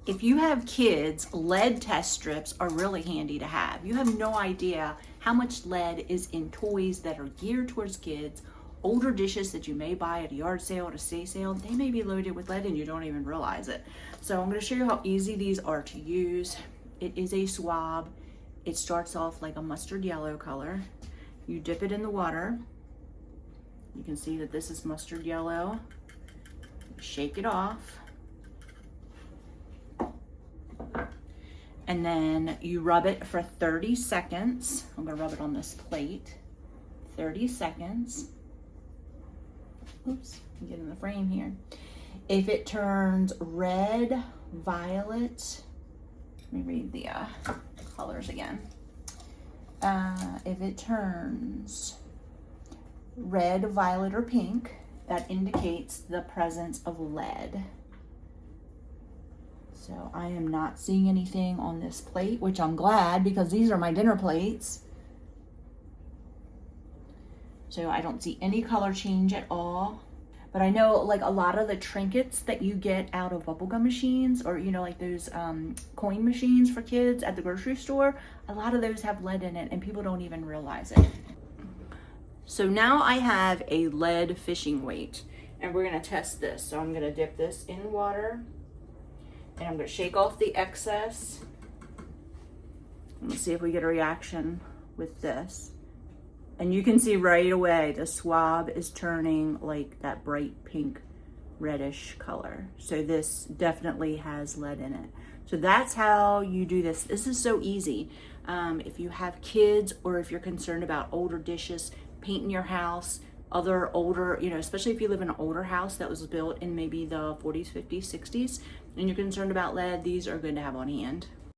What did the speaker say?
If you have kids, lead test strips are really handy to have. You have no idea how much lead is in toys that are geared towards kids. Older dishes that you may buy at a yard sale, at a estate sale, they may be loaded with lead and you don't even realize it. So I'm going to show you how easy these are to use. It is a swab. It starts off like a mustard yellow color. You dip it in the water. You can see that this is mustard yellow. Shake it off. And then you rub it for 30 seconds. I'm gonna rub it on this plate. 30 seconds. Oops, get in the frame here. If it turns red, violet, let me read the colors again. If it turns red, violet, or pink, that indicates the presence of lead. So I am not seeing anything on this plate, which I'm glad because these are my dinner plates. So I don't see any color change at all. But I know like a lot of the trinkets that you get out of bubblegum machines, or you know, like those coin machines for kids at the grocery store, a lot of those have lead in it and people don't even realize it. So now I have a lead fishing weight and we're gonna test this. So I'm gonna dip this in water and I'm gonna shake off the excess. Let's see if we get a reaction with this. And you can see right away the swab is turning like that bright pink reddish color. So this definitely has lead in it. So that's how you do this. This is so easy. If you have kids or if you're concerned about older dishes, painting your house, other older, you know, especially if you live in an older house that was built in maybe the 40s, 50s, 60s, and you're concerned about lead, these are good to have on hand.